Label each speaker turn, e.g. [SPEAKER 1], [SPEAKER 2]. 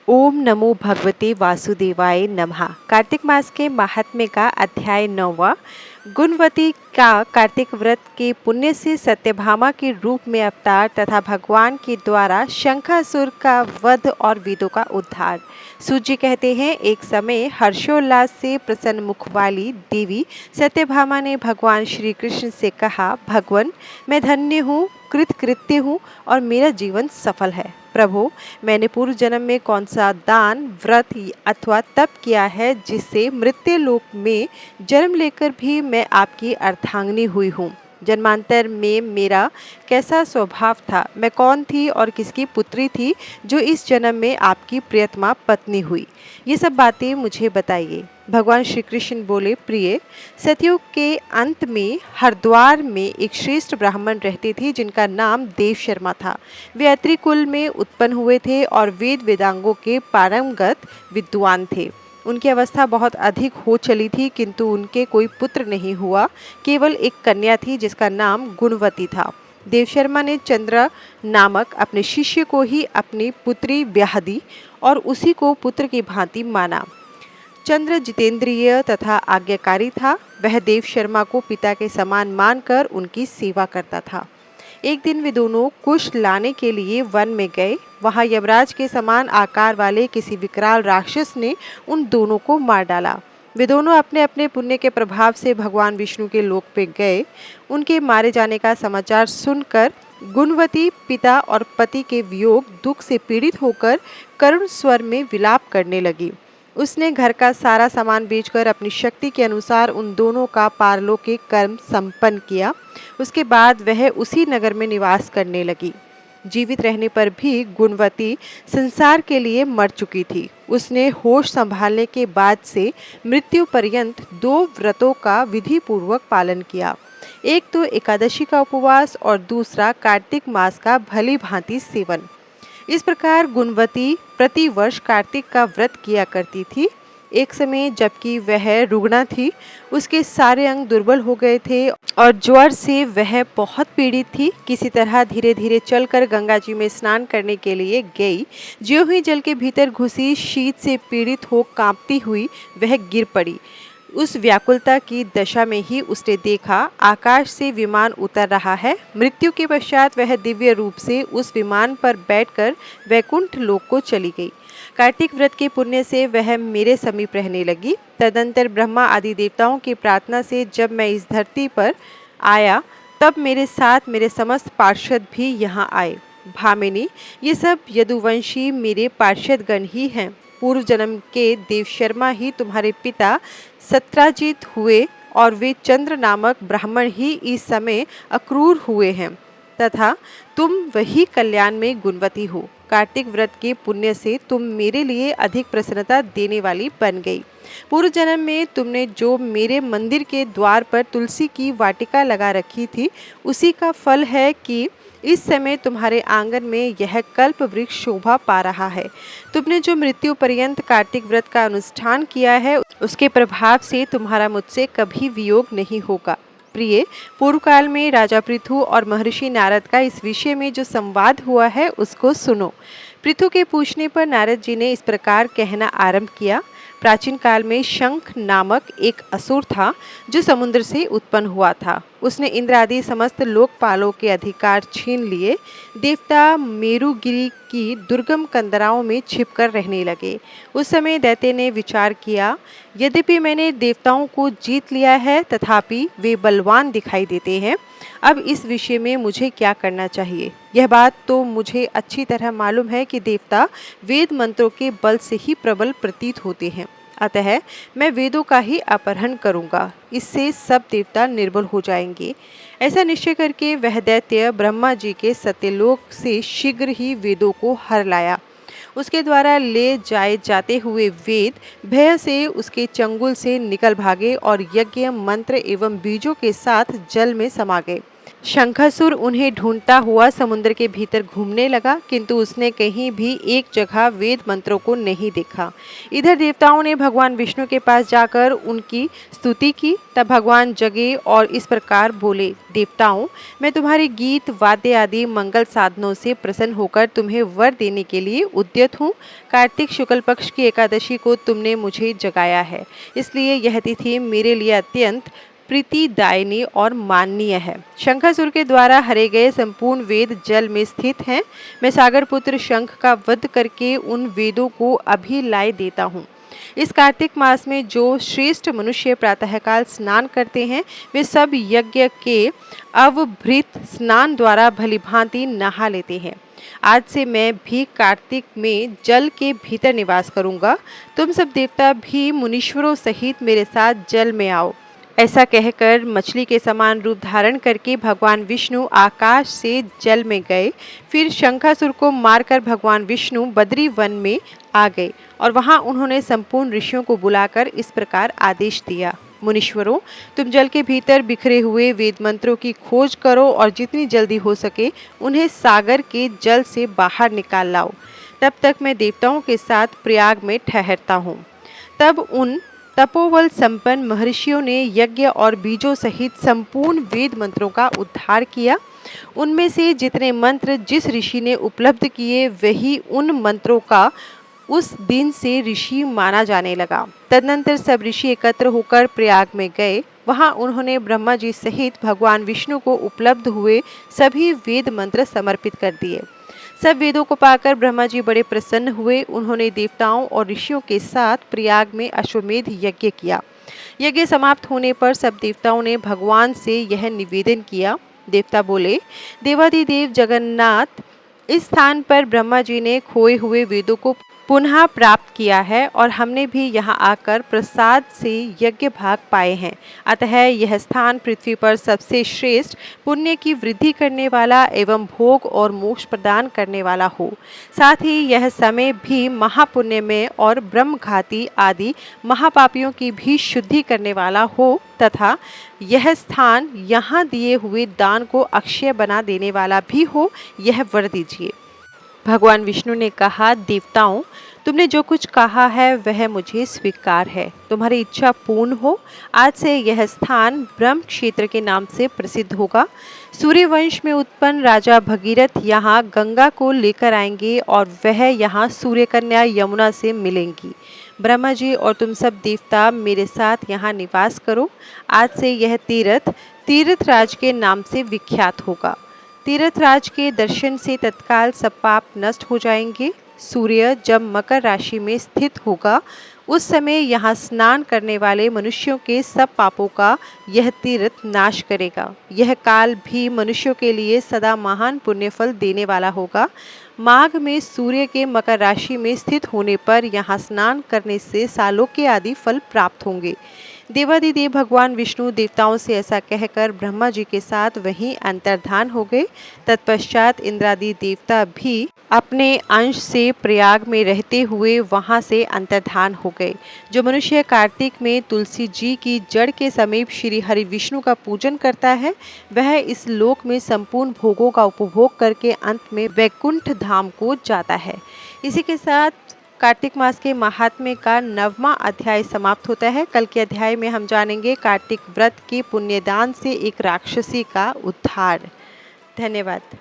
[SPEAKER 1] ओम नमो भगवते वासुदेवाय नमः। कार्तिक मास के महात्म्य का अध्याय 9वां। गुणवती का कार्तिक व्रत के पुण्य से सत्यभामा के रूप में अवतार तथा भगवान के द्वारा शंखासुर का वध और वेदों का उद्धार। सूत जी कहते हैं, एक समय हर्षोल्लास से प्रसन्न मुख वाली देवी सत्यभामा ने भगवान श्री कृष्ण से कहा, भगवान, मैं धन्य हूँ, कृतकृत्य हूँ और मेरा जीवन सफल है। प्रभु, मैंने पूर्व जन्म में कौन सा दान, व्रत अथवा तप किया है जिससे मृत्यु लोक में जन्म लेकर भी मैं आपकी अर्धांगिनी हुई हूँ। जन्मांतर में मेरा कैसा स्वभाव था, मैं कौन थी और किसकी पुत्री थी जो इस जन्म में आपकी प्रियतमा पत्नी हुई, ये सब बातें मुझे बताइए। भगवान श्री कृष्ण बोले, प्रिय, सतयुग के अंत में हरिद्वार में एक श्रेष्ठ ब्राह्मण रहते थे जिनका नाम देव शर्मा था। वे अत्रि कुल में उत्पन्न हुए थे और वेद वेदांगों के पारंगत विद्वान थे। उनकी अवस्था बहुत अधिक हो चली थी, किंतु उनके कोई पुत्र नहीं हुआ। केवल एक कन्या थी जिसका नाम गुणवती था। देव शर्मा ने चंद्र नामक अपने शिष्य को ही अपनी पुत्री ब्याह दी और उसी को पुत्र की भांति माना। चंद्र जितेंद्रिय तथा आज्ञाकारी था। वह देव शर्मा को पिता के समान मानकर उनकी सेवा करता था। एक दिन वे दोनों कुश लाने के लिए वन में गए। वहां यमराज के समान आकार वाले किसी विकराल राक्षस ने उन दोनों को मार डाला। वे दोनों अपने अपने पुण्य के प्रभाव से भगवान विष्णु के लोक पे गए। उनके मारे जाने का समाचार सुनकर गुणवती पिता और पति के वियोग दुख से पीड़ित होकर करुण स्वर में विलाप करने लगी। उसने घर का सारा सामान बेचकर अपनी शक्ति के अनुसार उन दोनों का पारलौकिक कर्म संपन्न किया। उसके बाद वह उसी नगर में निवास करने लगी। जीवित रहने पर भी गुणवती संसार के लिए मर चुकी थी। उसने होश संभालने के बाद से मृत्यु पर्यंत 2 व्रतों का विधि पूर्वक पालन किया। एक तो एकादशी का उपवास और दूसरा कार्तिक मास का भली भांति सेवन। इस प्रकार गुणवती प्रतिवर्ष कार्तिक का व्रत किया करती थी। एक समय जबकि वह रुग्णा थी, उसके सारे अंग दुर्बल हो गए थे और ज्वर से वह बहुत पीड़ित थी। किसी तरह धीरे धीरे चलकर गंगा जी में स्नान करने के लिए गई। ज्यों ही जल के भीतर घुसी, शीत से पीड़ित हो कांपती हुई वह गिर पड़ी। उस व्याकुलता की दशा में ही उसने देखा, आकाश से विमान उतर रहा है। मृत्यु के पश्चात वह दिव्य रूप से उस विमान पर बैठकर वैकुंठ लोक को चली गई। कार्तिक व्रत के पुण्य से वह मेरे समीप रहने लगी। तदंतर ब्रह्मा आदि देवताओं की प्रार्थना से जब मैं इस धरती पर आया, तब मेरे साथ मेरे समस्त पार्षद भी यहाँ आए। भामिनी, ये सब यदुवंशी मेरे पार्षद गण ही हैं। पूर्व जन्म के देव शर्मा ही तुम्हारे पिता सत्राजित हुए और वे चंद्र नामक ब्राह्मण ही इस समय अक्रूर हुए हैं, तथा तुम वही कल्याण में गुणवती हो। कार्तिक व्रत के पुण्य से तुम मेरे लिए अधिक प्रसन्नता देने वाली बन गई। पूर्व जन्म में तुमने जो मेरे मंदिर के द्वार पर तुलसी की वाटिका लगा रखी थी, उसी का फल है कि इस समय तुम्हारे आंगन में यह कल्प वृक्ष शोभा पा रहा है। तुमने जो मृत्यु पर्यंत कार्तिक व्रत का अनुष्ठान किया है, उसके प्रभाव से तुम्हारा मुझसे कभी वियोग नहीं होगा। प्रिय, पूर्व काल में राजा पृथु और महर्षि नारद का इस विषय में जो संवाद हुआ है, उसको सुनो। पृथु के पूछने पर नारद जी ने इस प्रकार कहना आरंभ किया। प्राचीन काल में शंख नामक एक असुर था जो समुद्र से उत्पन्न हुआ था। उसने इंद्र आदि समस्त लोकपालों के अधिकार छीन लिए। देवता मेरुगिरी की दुर्गम कंदराओं में छिपकर रहने लगे। उस समय दैत्य ने विचार किया, यद्यपि मैंने देवताओं को जीत लिया है, तथापि वे बलवान दिखाई देते हैं। अब इस विषय में मुझे क्या करना चाहिए? यह बात तो मुझे अच्छी तरह मालूम है कि देवता वेद मंत्रों के बल से ही प्रबल प्रतीत होते हैं। अतः मैं वेदों का ही अपहरण करूंगा, इससे सब देवता निर्बल हो जाएंगे। ऐसा निश्चय करके वह दैत्य ब्रह्मा जी के सत्यलोक से शीघ्र ही वेदों को हर लाया। उसके द्वारा ले जाए जाते हुए वेद भय से उसके चंगुल से निकल भागे और यज्ञ मंत्र एवं बीजों के साथ जल में समा गए। शंखासुर उन्हें ढूंढता हुआ समुद्र के भीतर घूमने लगा, किंतु उसने कहीं भी एक जगह वेद मंत्रों को नहीं देखा। इधर देवताओं ने भगवान विष्णु के पास जाकर उनकी स्तुति की। तब भगवान जगे और इस प्रकार बोले, देवताओं, मैं तुम्हारे गीत वाद्य आदि मंगल साधनों से प्रसन्न होकर तुम्हें वर देने के लिए उद्यत हूँ। कार्तिक शुक्ल पक्ष की एकादशी को तुमने मुझे जगाया है, इसलिए यह तिथि मेरे लिए अत्यंत प्रीतिदायिनी और माननीय है। शंखासुर के द्वारा हरे गए संपूर्ण वेद जल में स्थित हैं। मैं सागर पुत्र शंख का वध करके उन वेदों को अभी लाए देता हूँ। इस कार्तिक मास में जो श्रेष्ठ मनुष्य प्रातःकाल स्नान करते हैं, वे सब यज्ञ के अवभृत स्नान द्वारा भलीभांति नहा लेते हैं। आज से मैं भी कार्तिक में जल के भीतर निवास करूंगा। तुम सब देवता भी मुनीश्वरों सहित मेरे साथ जल में आओ। ऐसा कहकर मछली के समान रूप धारण करके भगवान विष्णु आकाश से जल में गए। फिर शंखासुर को मारकर भगवान विष्णु बद्री वन में आ गए और वहां उन्होंने संपूर्ण ऋषियों को बुलाकर इस प्रकार आदेश दिया, मुनीश्वरों, तुम जल के भीतर बिखरे हुए वेद मंत्रों की खोज करो और जितनी जल्दी हो सके उन्हें सागर के जल से बाहर निकाल लाओ। तब तक मैं देवताओं के साथ प्रयाग में ठहरता हूँ। तब उन तपोबल संपन्न महर्षियों ने यज्ञ और बीजों सहित संपूर्ण वेद मंत्रों का उद्धार किया। उनमें से जितने मंत्र जिस ऋषि ने उपलब्ध किए, वही उन मंत्रों का उस दिन से ऋषि माना जाने लगा। तदनंतर सब ऋषि एकत्र होकर प्रयाग में गए। वहां उन्होंने ब्रह्मा जी सहित भगवान विष्णु को उपलब्ध हुए सभी वेद मंत्र समर्पित कर दिए। सब वेदों को पाकर ब्रह्मा जी बड़े प्रसन्न हुए। उन्होंने देवताओं और ऋषियों के साथ प्रयाग में अश्वमेध यज्ञ किया। यज्ञ समाप्त होने पर सब देवताओं ने भगवान से यह निवेदन किया। देवता बोले, देवाधिदेव जगन्नाथ, इस स्थान पर ब्रह्मा जी ने खोए हुए वेदों को पुनः प्राप्त किया है और हमने भी यहाँ आकर प्रसाद से यज्ञ भाग पाए हैं। अतः यह स्थान पृथ्वी पर सबसे श्रेष्ठ पुण्य की वृद्धि करने वाला एवं भोग और मोक्ष प्रदान करने वाला हो। साथ ही यह समय भी महापुण्य में और ब्रह्मघाती आदि महापापियों की भी शुद्धि करने वाला हो तथा यह स्थान यहाँ दिए हुए दान को अक्षय बना देने वाला भी हो, यह वर दीजिए। भगवान विष्णु ने कहा, देवताओं, तुमने जो कुछ कहा है वह मुझे स्वीकार है। तुम्हारी इच्छा पूर्ण हो। आज से यह स्थान ब्रह्म क्षेत्र के नाम से प्रसिद्ध होगा। सूर्यवंश में उत्पन्न राजा भगीरथ यहाँ गंगा को लेकर आएंगे और वह यहाँ सूर्य कन्या यमुना से मिलेंगी। ब्रह्मा जी और तुम सब देवता मेरे साथ यहाँ निवास करो। आज से यह तीर्थराज के नाम से विख्यात होगा। तीर्थराज के दर्शन से तत्काल सब पाप नष्ट हो जाएंगे। सूर्य जब मकर राशि में स्थित होगा, उस समय यहाँ स्नान करने वाले मनुष्यों के सब पापों का यह तीर्थ नाश करेगा। यह काल भी मनुष्यों के लिए सदा महान पुण्यफल देने वाला होगा। माघ में सूर्य के मकर राशि में स्थित होने पर यहाँ स्नान करने से सालोक्य आदि फल प्राप्त होंगे। देवादिदेव भगवान विष्णु देवताओं से ऐसा कहकर ब्रह्मा जी के साथ वहीं अंतर्धान हो गए। तत्पश्चात इंद्रादि देवता भी अपने अंश से प्रयाग में रहते हुए वहां से अंतर्धान हो गए। जो मनुष्य कार्तिक में तुलसी जी की जड़ के समीप श्री हरि विष्णु का पूजन करता है, वह इस लोक में संपूर्ण भोगों का उपभोग करके अंत में वैकुंठ धाम को जाता है। इसी के साथ कार्तिक मास के महात्म्य का 9वां अध्याय समाप्त होता है। कल के अध्याय में हम जानेंगे कार्तिक व्रत के पुण्यदान से एक राक्षसी का उद्धार। धन्यवाद।